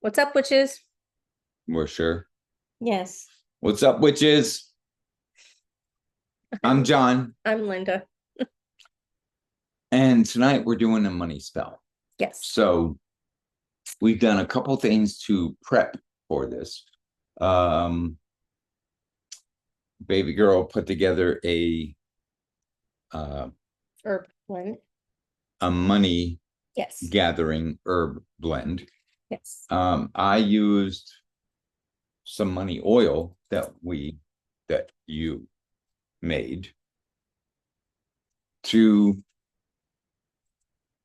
What's up, witches? We're sure. Yes. What's up, witches? I'm John, I'm Linda. and tonight we're doing a money spell. Yes. So we've done a couple things to prep for this. Baby girl put together uh, Herb blend. a money Yes. gathering herb blend. Yes. I used some money oil that you made to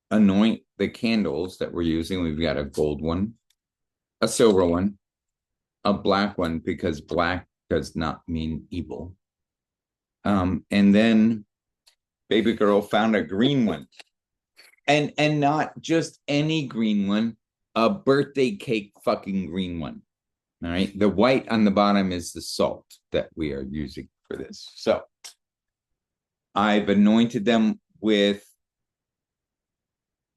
anoint the candles that we're using. We've got a gold one, a silver one, a black one, because black does not mean evil. And then baby girl found a green one, and not just any green one, a birthday cake fucking green one. All right, the white on the bottom is the salt that we are using for this. So I've anointed them with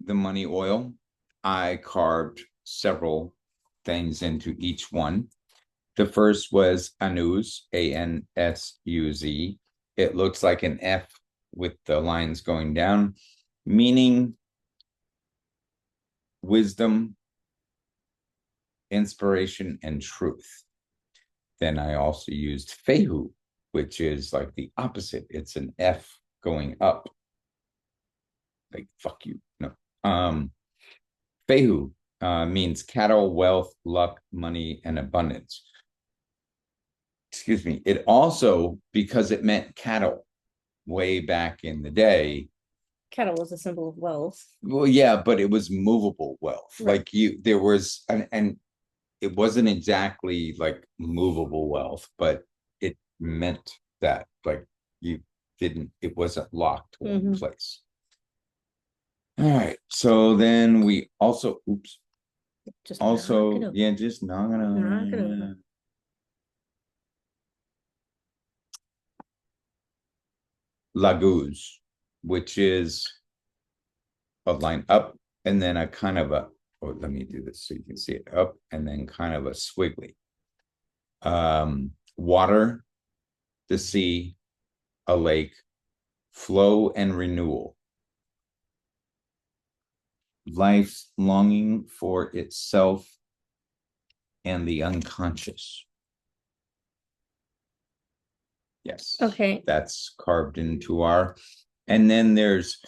the money oil. I carved several things into each one. The first was Anuz, Ansuz. It looks like an F with the lines going down, meaning wisdom, inspiration, and truth. Then I also used Fehu, which is like the opposite. It's an F going up. Like, fuck you. No. Fehu means cattle, wealth, luck, money, and abundance. Excuse me. It also, because it meant cattle way back in the day. Cattle was a symbol of wealth. Well, yeah, but it was movable wealth. Right. Like there was, and it wasn't exactly like movable wealth, but it meant that like you didn't, it wasn't locked to one place. All right. So then we also, just knock it over. Laguz, which is a line up and then a kind of a, oh, let me do this so you can see it, up and then kind of a squiggly. Water, the sea, a lake, flow and renewal. Life's longing for itself and the unconscious. Yes. Okay. That's carved into our, and then there's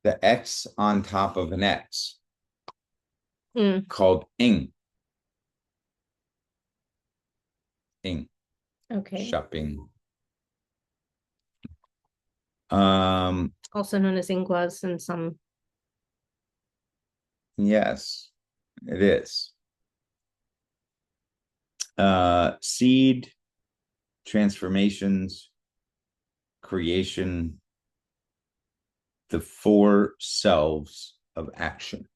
the X on top of an X called ing. Ing. Okay. Shopping. Also known as ingwas in some. Yes, it is. Seed, transformations, creation, the four selves of action.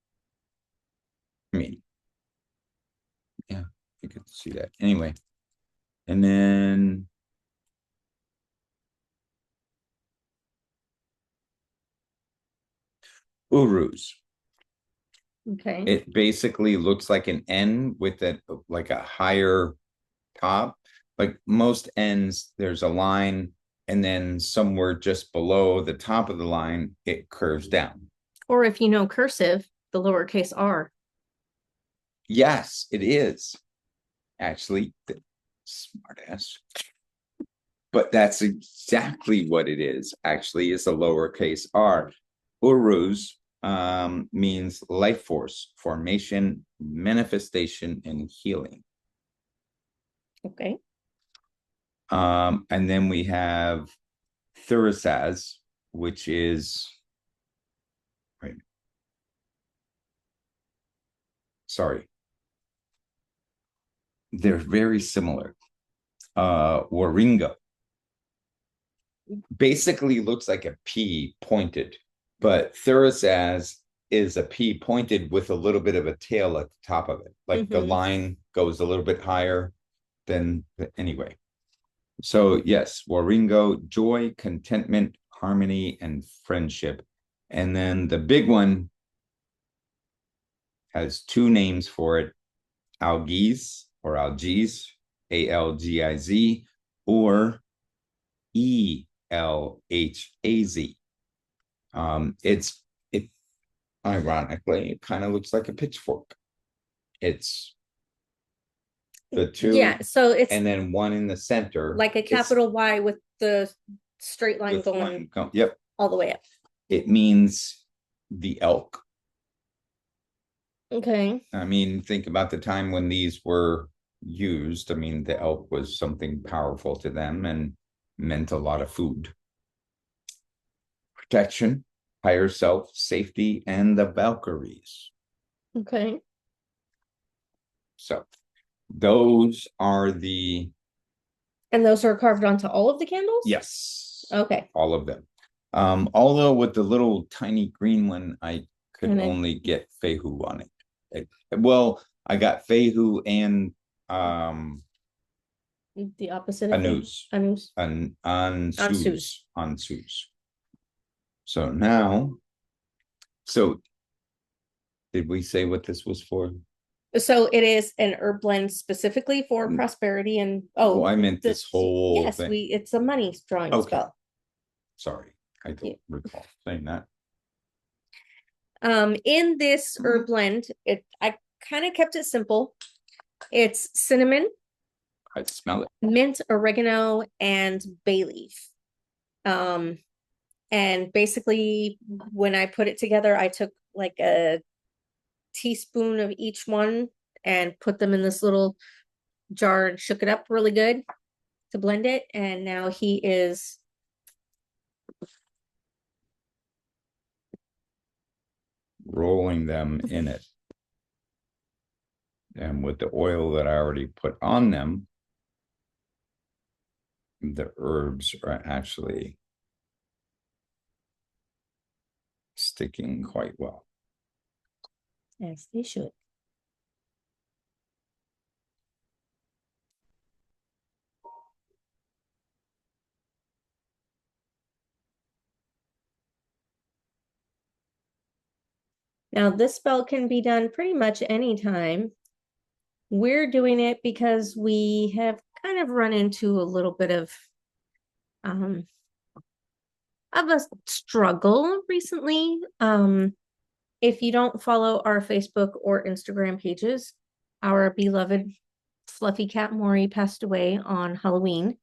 I mean, yeah, you could see that. Anyway, and then urus. Okay. It basically looks like an N with like a higher top. Like most N's, there's a line, and then somewhere just below the top of the line, it curves down. Or if you know cursive, the lowercase r. Yes, it is. Actually, smart ass. But that's exactly what it is, actually, is a lowercase r. Urus means life force, formation, manifestation, and healing. Okay. And then we have Thurisaz, which is, right. Sorry. They're very similar. Waringa basically looks like a P pointed, but Thurisaz is a P pointed with a little bit of a tail at the top of it. Like the line goes a little bit higher than, anyway. So yes, Waringo, joy, contentment, harmony, and friendship. And then the big one has two names for it. algiz or algiz, ALGIZ, or ELHAZ. It ironically, it kind of looks like a pitchfork. It's the two, Yeah, so it's and then one in the center, like a capital Y with the straight line going Yep, all the way up. it means the elk. Okay. I mean, think about the time when these were used. I mean, the elk was something powerful to them and meant a lot of food. Protection, higher self, safety, and the Valkyries. Okay. So those are the, And those are carved onto all of the candles? yes, Okay. all of them. Although with the little tiny green one, I could And then- only get Fehu on it. Well, I got Fehu and The opposite of Anus. Anus. Ansus. Ansus. So now, so did we say what this was for? So it is an herb blend specifically for prosperity and I meant this whole yes, thing. it's a money drawing spell. Sorry, I don't recall saying that. In this herb blend, I kind of kept it simple. It's cinnamon, I smell it. mint, oregano, and bay leaf. And basically when I put it together, I took like a teaspoon of each one and put them in this little jar and shook it up really good to blend it. And now he is rolling them in it. And with the oil that I already put on them, the herbs are actually sticking quite well. as they should. Now this spell can be done pretty much anytime. We're doing it because we have kind of run into a little bit of a struggle recently. If you don't follow our Facebook or Instagram pages, our beloved fluffy cat Maury passed away on Halloween.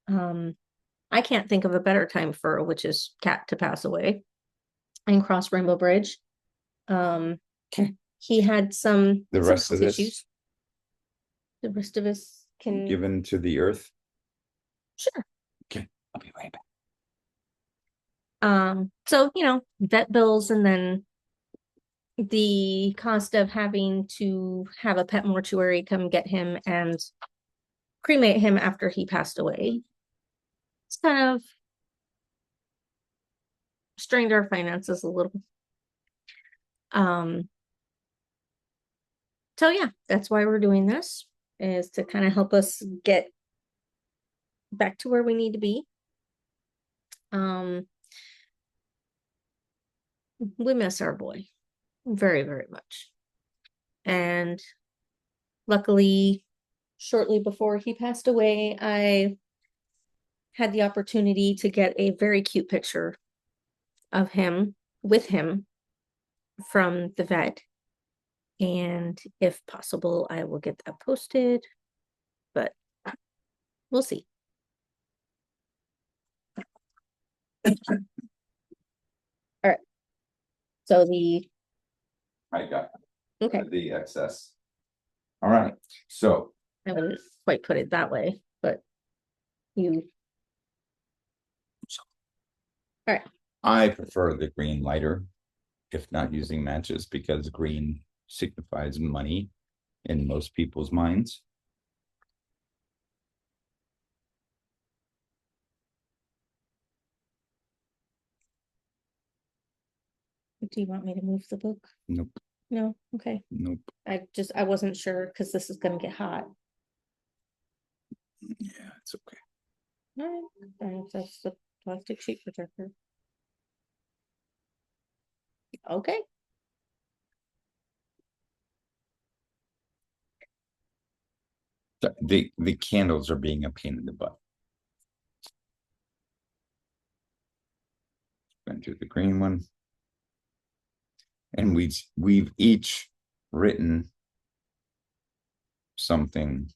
I can't think of a better time for a witch's cat to pass away and cross Rainbow Bridge. He had some The rest of this issues. The rest of us can given to the earth. sure. Okay, I'll be right back. So vet bills, and then the cost of having to have a pet mortuary come get him and cremate him after he passed away. It's kind of strained our finances a little. So yeah, that's why we're doing this, is to kind of help us get back to where we need to be. We miss our boy very, very much. And luckily, shortly before he passed away, I had the opportunity to get a very cute picture of him with him from the vet. And if possible, I will get that posted, but we'll see. All right. So I got okay, the excess. All right, so I wouldn't quite put it that way, but you. All right. I prefer the green lighter, if not using matches, because green signifies money in most people's minds. Do you want me to move the book? Nope. No? Okay. Nope. I wasn't sure because this is gonna get hot. Yeah, it's okay. All right. That's the plastic sheet protector. Okay. The candles are being a pain in the butt. Went through the green one. And we've each written something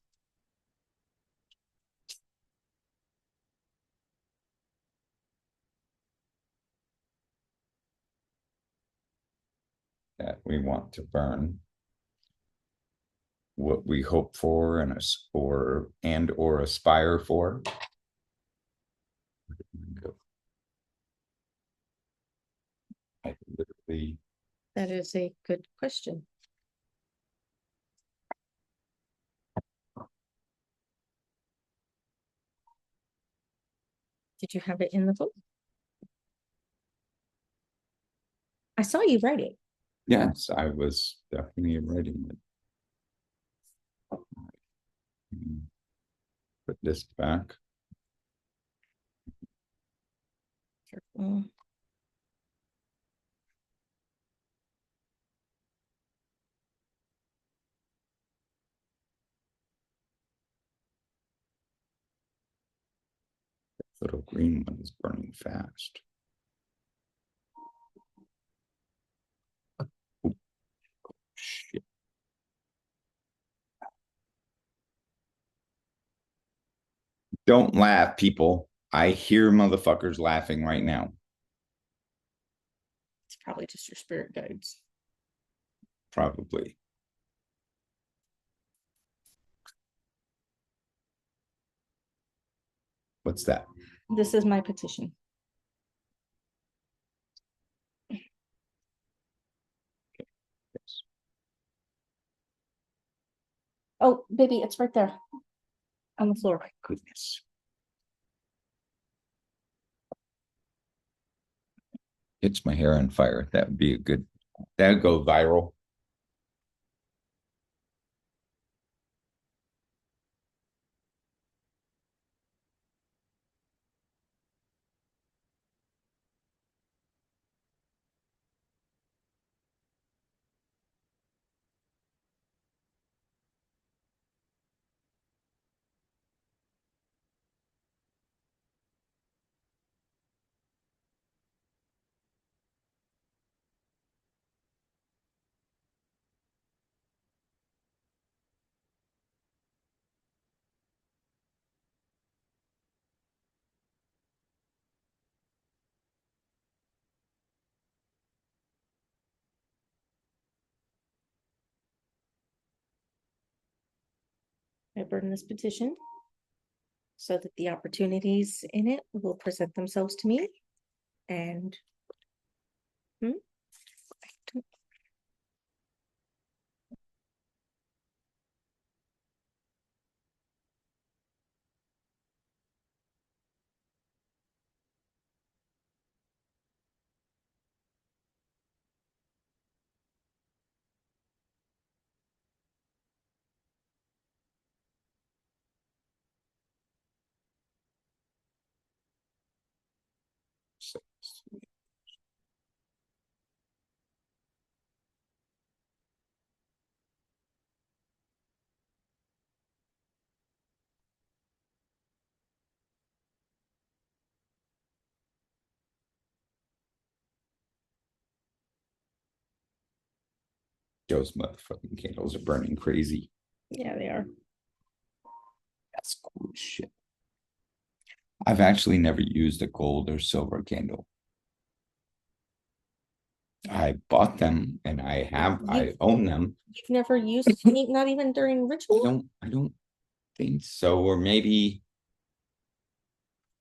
that we want to burn, what we hope for or aspire for. I literally That is a good question. Did you have it in the book? I saw you write it. yes, I was definitely writing it. Put this back. Careful. Little green one is burning fast. Oh, shit. Don't laugh, people. I hear motherfuckers laughing right now. It's probably just your spirit guides. Probably. What's that? This is my petition. Yes. Oh, baby, it's right there on the floor. My goodness. It's my hair on fire. That would be that would go viral. I burn this petition so that the opportunities in it will present themselves to me. And Those motherfucking candles are burning crazy. yeah, they are. That's cool as shit. I've actually never used a gold or silver candle. I bought them and I own them. You've never used not even during ritual? I don't think so. Or maybe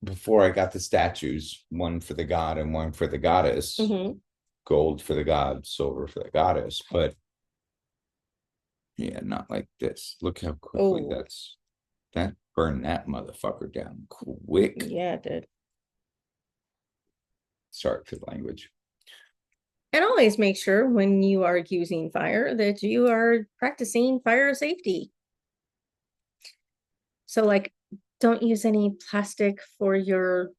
before I got the statues, one for the god and one for the goddess. Mm-hmm. Gold for the god, silver for the goddess. But yeah, not like this. Look how quickly that burned that motherfucker down quick. Yeah, it did. Sorry for the language. And always make sure when you are using fire that you are practicing fire safety. So, like, don't use any plastic for your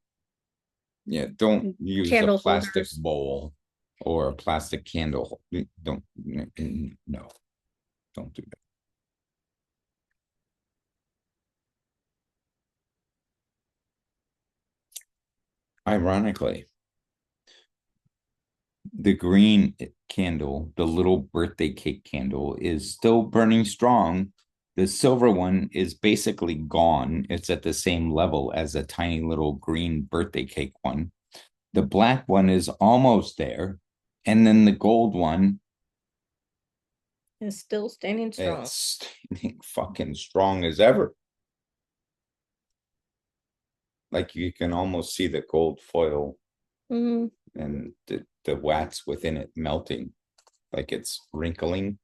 Yeah, don't use candle a plastic holders. bowl or a plastic candle. Don't, no, don't do that. Ironically, the green candle, the little birthday cake candle, is still burning strong. The silver one is basically gone. It's at the same level as a tiny little green birthday cake one. The black one is almost there. And then the gold one, Is still standing strong. it's standing fucking strong as ever. Like you can almost see the gold foil and the wax within it melting, like it's wrinkling.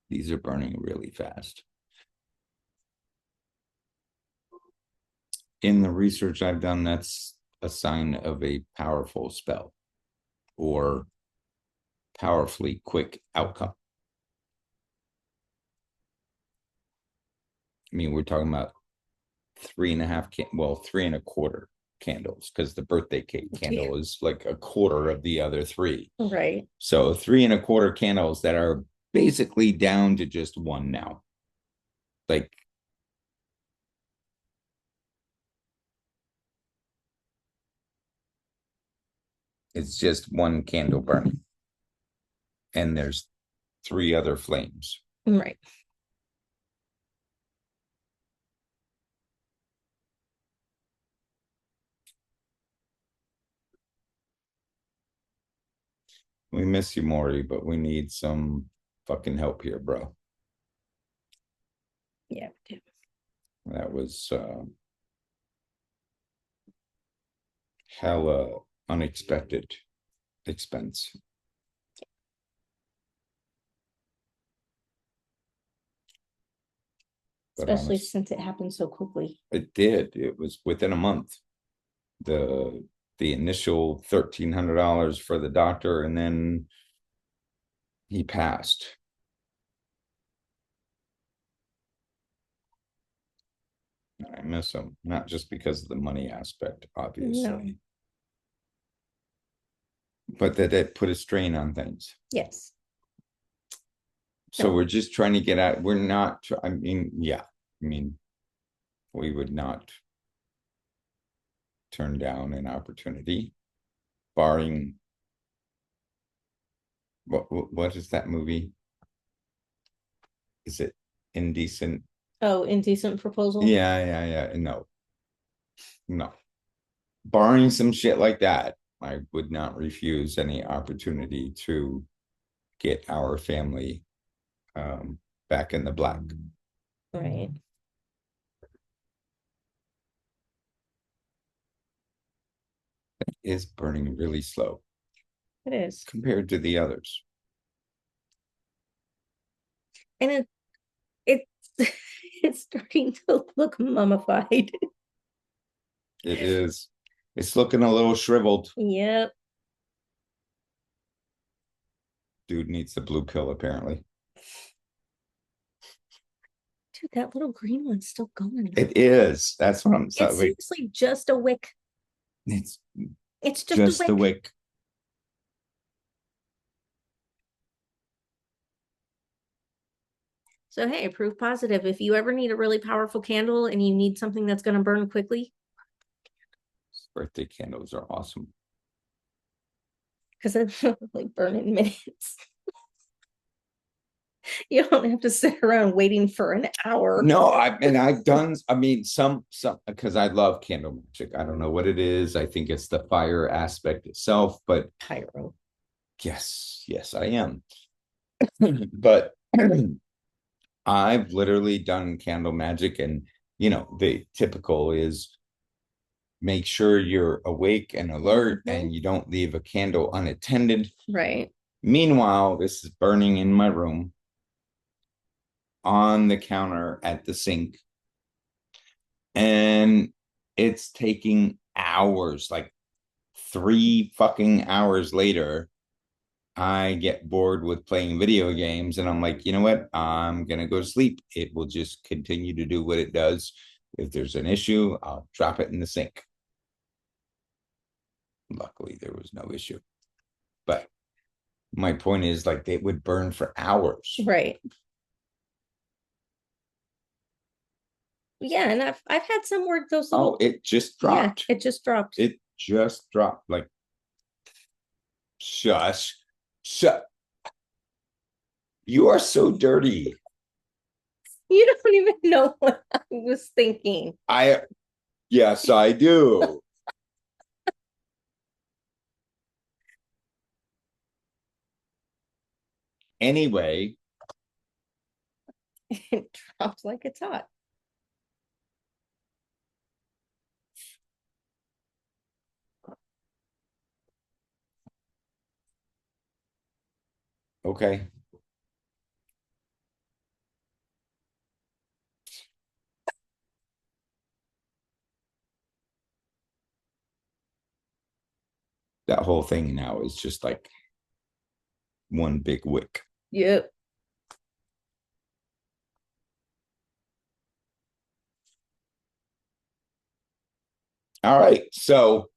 These are burning really fast. In the research I've done, that's a sign of a powerful spell or powerfully quick outcome. I mean, we're talking about 3.5 3.25 candles, because the birthday cake candle is like a quarter of the other three. Right. So 3.25 candles that are basically down to just one now. Like, it's just one candle burning. And there's 3 other flames. Right. We miss you, Maury, but we need some fucking help here, bro. Yeah, we do. That was hella unexpected expense. Especially since it happened so quickly. It did. It was within a month. The initial $1,300 for the doctor, and then he passed. I miss him, not just because of the money aspect, obviously, no, but that it put a strain on things. Yes. So we're just trying to get out. We're not, I mean, yeah, I mean, we would not turn down an opportunity, barring what is that movie? Is it Indecent? Oh, Indecent Proposal? Yeah. No. Barring some shit like that, I would not refuse any opportunity to get our family back in the black. Right. It is burning really slow. It is. Compared to the others. And it's it's starting to look mummified. It is. It's looking a little shriveled. Yep. Dude needs the blue pill, apparently. Dude, that little green one's still going. It is. That's what I'm saying. It's seriously just a wick. It's just a wick. A wick. So hey, proof positive. If you ever need a really powerful candle and you need something that's going to burn quickly, birthday candles are awesome. Because it's like burn in minutes. You don't have to sit around waiting for an hour. No, I've done, I mean, some, because I love candle magic. I don't know what it is. I think it's the fire aspect itself, but pyro. Yes, I am. But I've literally done candle magic, and the typical is make sure you're awake and alert and you don't leave a candle unattended. Right. Meanwhile, this is burning in my room on the counter at the sink, and it's taking hours, like 3 fucking hours later. I get bored with playing video games, and I'm like, you know what? I'm going to go to sleep. It will just continue to do what it does. If there's an issue, I'll drop it in the sink. Luckily, there was no issue. But my point is, like, they would burn for hours. Right. Yeah, and I've had some where those Oh, little it just yeah, dropped. it just dropped. It just dropped. Like, shush, shut. You are so dirty. You don't even know what I was thinking. I, yes, I do. Anyway, It drops like it's hot. okay. That whole thing now is just like one big wick. Yep. All right. So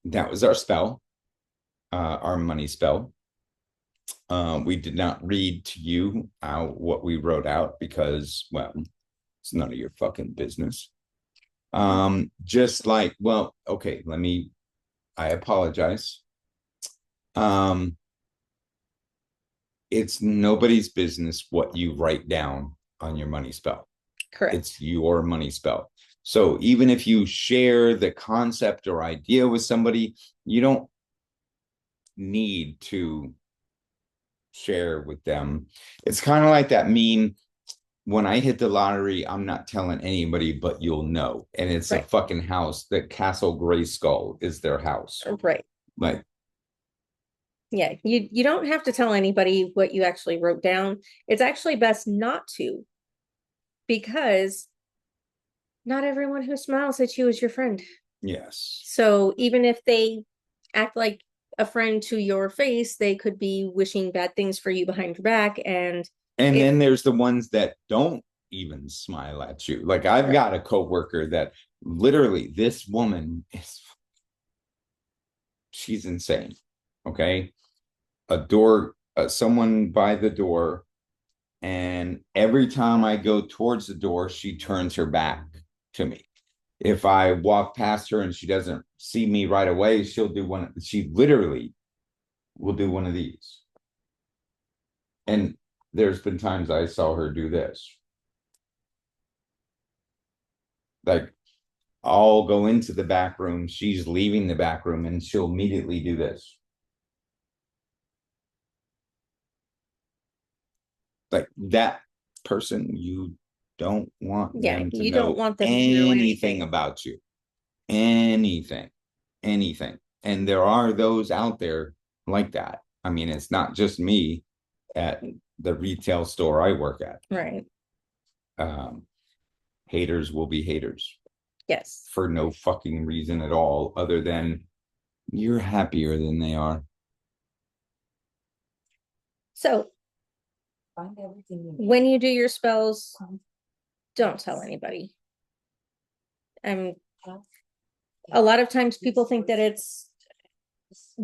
that was our spell, our money spell. We did not read to you what we wrote out because, well, it's none of your fucking business. Just like, well, okay, I apologize. Um, it's nobody's business what you write down on your money spell. Correct. It's your money spell. So even if you share the concept or idea with somebody, you don't need to share with them. It's kind of like that meme, when I hit the lottery, I'm not telling anybody, but you'll know. And it's a Right. fucking house. The Castle Grayskull is their house. Right. Like, Yeah, you don't have to tell anybody what you actually wrote down. It's actually best not to, because not everyone who smiles at you is your friend. yes. So even if they act like a friend to your face, they could be wishing bad things for you behind your back. And And if then there's the ones that don't even smile at you. Like I've got a coworker that literally, this woman is, she's insane. Okay. A door, someone by the door, and every time I go towards the door, she turns her back to me. If I walk past her and she doesn't see me right away, she'll do one. She literally will do one of these. And there's been times I saw her do this. Like, I'll go into the back room, she's leaving the back room, and she'll immediately do this. Like that person, you don't want yeah, them to you don't know want them to know anything anything. about you. Anything, anything. And there are those out there like that. I mean, it's not just me at the retail store I work at. Right. Um, haters will be haters Yes. for no fucking reason at all, other than you're happier than they are. So when you do your spells, don't tell anybody. And a lot of times people think that it's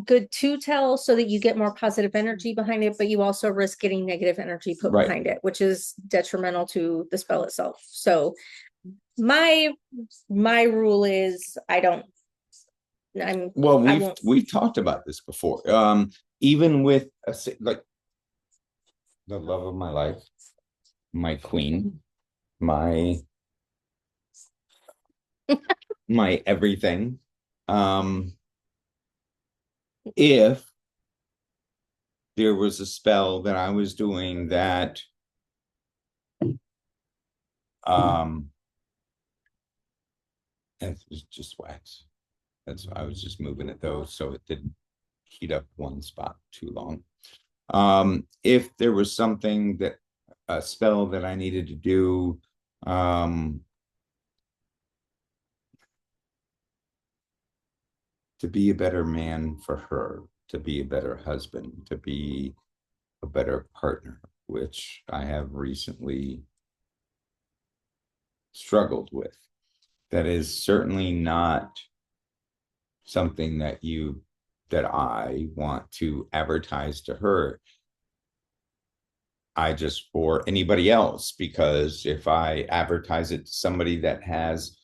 good to tell so that you get more positive energy behind it, but you also risk getting negative energy put Right. behind it, which is detrimental to the spell itself. So my rule is Well, I we've won't. we've talked about this before. Even with like the love of my life, my queen, my my everything. Um, if there was a spell that I was doing that um it was just wax. That's I was just moving it though, so it didn't heat up one spot too long. If there was something that a spell that I needed to do, to be a better man for her, to be a better husband, to be a better partner, which I have recently struggled with. That is certainly not something that I want to advertise to her. I just for anybody else, because if I advertise it to somebody that has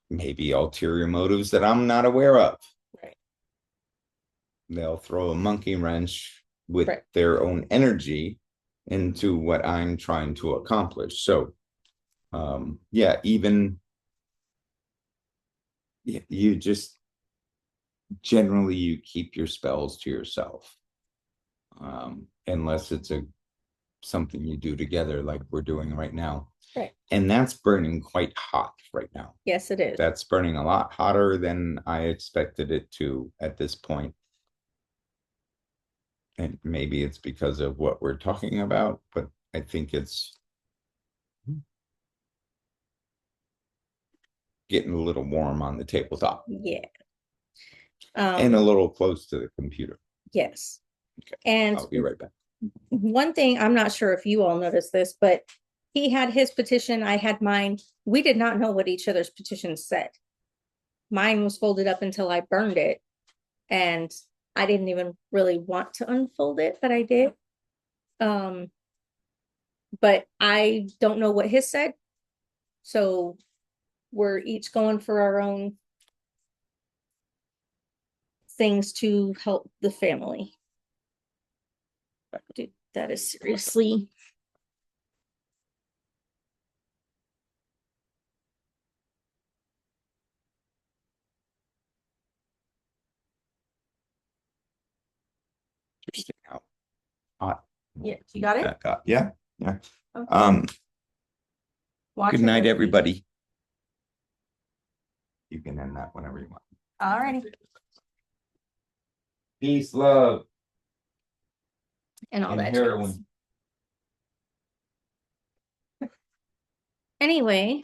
maybe ulterior motives that I'm not aware of, Right. they'll throw a monkey wrench with Right. their own energy into what I'm trying to accomplish. So, yeah, even you just generally you keep your spells to yourself, unless it's a something you do together like we're doing right now. Right. And that's burning quite hot right now. Yes, it is. That's burning a lot hotter than I expected it to at this point. And maybe it's because of what we're talking about, but I think it's getting a little warm on the tabletop Yeah. and a little close to the computer. Yes. Okay, And I'll be right back. one thing, I'm not sure if you all noticed this, but he had his petition, I had mine. We did not know what each other's petitions said. Mine was folded up until I burned it, and I didn't even really want to unfold it, but I did. But I don't know what his said. So we're each going for our own things to help the family. Dude, that is seriously. Interesting how hot. Yeah, you got it? That got. Yeah. Yeah. Okay. Good night, everybody. You can end that whenever you want. All righty. Peace, love, And all and that heroin. jazz. Anyway,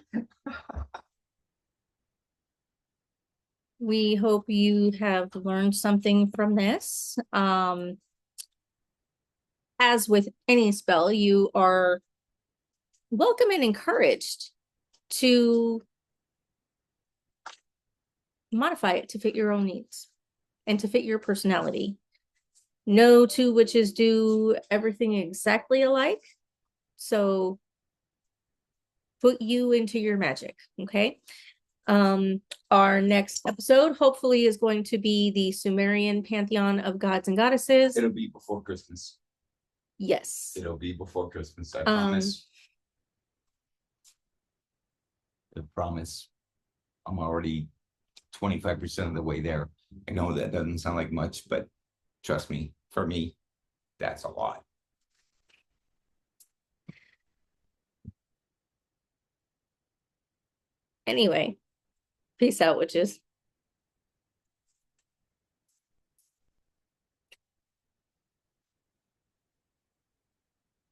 we hope you have learned something from this. As with any spell, you are welcome and encouraged to modify it to fit your own needs and to fit your personality. No two witches do everything exactly alike. So put you into your magic, okay? Our next episode hopefully is going to be the Sumerian pantheon of gods and goddesses. It'll be before Christmas. Yes. It'll be before Christmas, I promise. I promise. I'm already 25% of the way there. I know that doesn't sound like much, but trust me, for me, that's a lot. Anyway, peace out, witches.